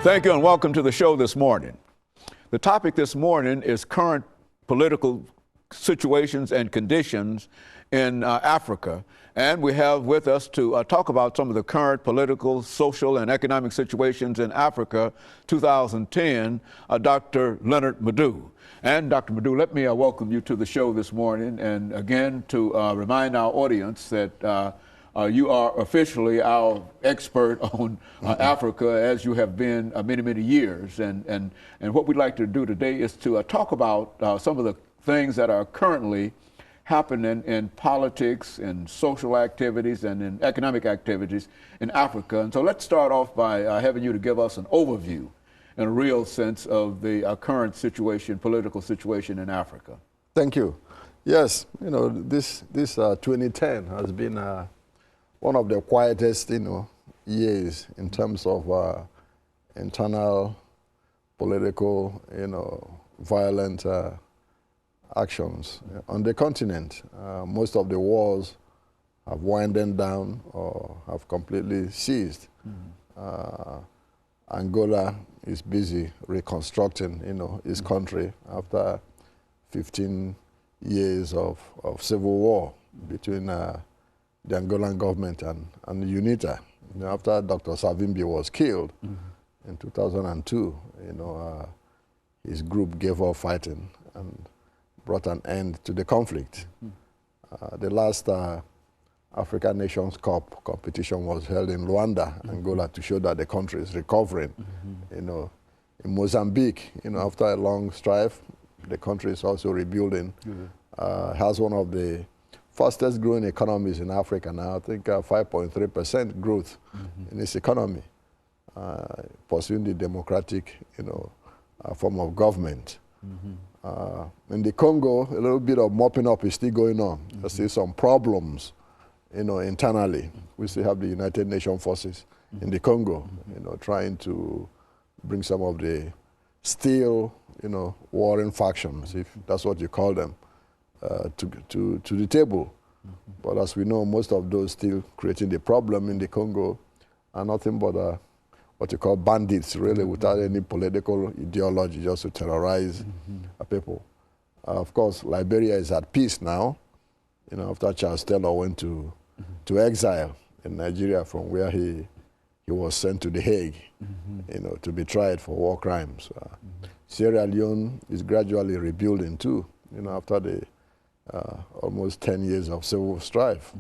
Thank you and welcome to the show this morning. The topic this morning is current political situations and conditions in Africa. And we have with us to talk about some of the current political, social, and economic situations in Africa 2010, Dr. LMadu. And Dr. LMadu, let me welcome you to the show this morning. And again, to remind our audience that you are officially our expert on Africa, as you have been many, many years. And what we'd like to do today is to talk about some of the things that are currently happening in politics and social activities and in economic activities in Africa. And so let's start off by having you to give us an overview in a real sense of the current situation, political situation in Africa. Thank you. Yes, you know, this 2010 has been one of the quietest, years in terms of internal political, violent actions on the continent. Most of the wars have winded down or have completely ceased. Angola is busy reconstructing, its country after 15 years of civil war between the Angolan government and UNITA. After Dr. Savimbi was killed in 2002, his group gave up fighting and brought an end to the conflict. The last African Nations Cup competition was held in Luanda, Angola, to show that the country is recovering. In Mozambique, after a long strife, the country is also rebuilding. Has one of the fastest growing economies in Africa now. I think 5.3% growth in its economy, pursuing the democratic, form of government. In the Congo, a little bit of mopping up is still going on. There's still some problems, internally. We still have the United Nations forces in the Congo, trying to bring some of the still, warring factions, if that's what you call them, to the table. But as we know, most of those still creating the problem in the Congo are nothing but what you call bandits, really, without any political ideology, just to terrorize people. Of course, Liberia is at peace now, after Charles Taylor went to exile in Nigeria, from where he was sent to The Hague, to be tried for war crimes. Sierra Leone is gradually rebuilding too, after the almost 10 years of civil strife,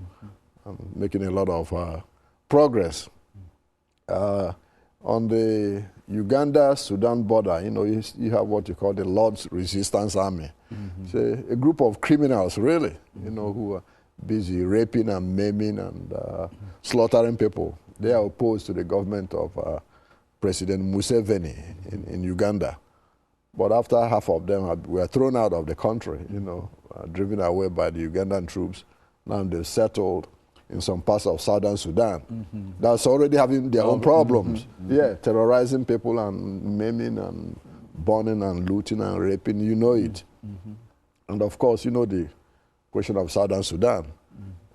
making a lot of progress. On the Uganda-Sudan border, you have what you call the Lord's Resistance Army. It's a group of criminals, really, who are busy raping and maiming and slaughtering people. They are opposed to the government of President Museveni in Uganda. But after half of them were thrown out of the country, driven away by the Ugandan troops, now they've settled in some parts of southern Sudan. That's already having their own problems. Yeah, terrorizing people and maiming and burning and looting and raping, it. And of course, the question of southern Sudan.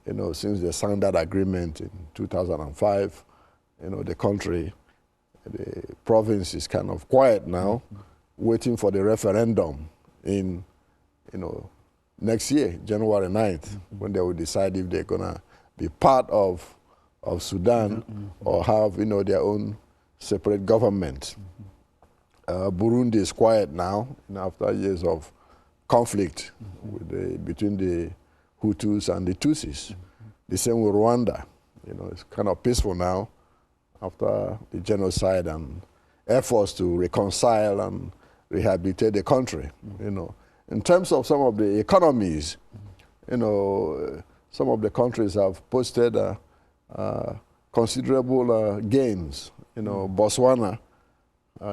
Since they signed that agreement in 2005, the country, the province is kind of quiet now, waiting for the referendum in, next year, January 9th, when they will decide if they're gonna be part of Sudan or have, their own separate government. Burundi is quiet now, after years of conflict between the Hutus and the Tutsis. The same with Rwanda. It's kind of peaceful now after the genocide and efforts to reconcile and rehabilitate the country. In terms of some of the economies, some of the countries have posted considerable gains. Botswana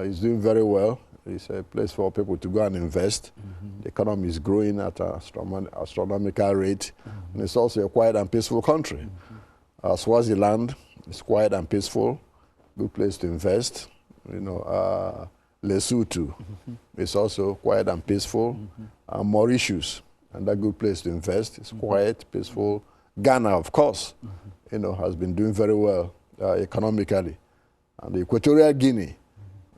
is doing very well. It's a place for people to go and invest. The economy is growing at an astronomical rate. And it's also a quiet and peaceful country. Swaziland is quiet and peaceful, good place to invest. Lesotho is also quiet and peaceful. Mauritius, another good place to invest. It's quiet, peaceful. Ghana, of course, has been doing very well economically. And Equatorial Guinea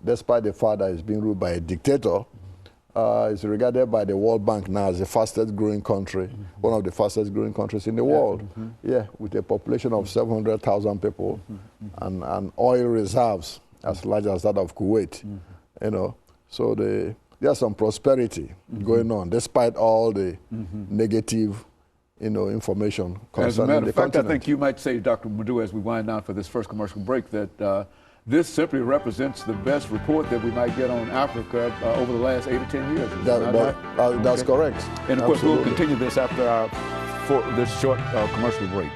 despite the fact that it's being ruled by a dictator, is regarded by the World Bank now as the fastest growing country, one of the fastest growing countries in the world. Yeah, with a population of 700,000 people and oil reserves as large as that of Kuwait. You know, so there's some prosperity going on despite all the negative, you know, information concerning As a matter the of fact, continent. I think you might say, Dr. LMadu, as we wind down for this first commercial break, that this simply represents the best report that we might get on Africa over the last 8 or 10 years. That's correct. And of course, we'll Absolutely. continue this after this short commercial break.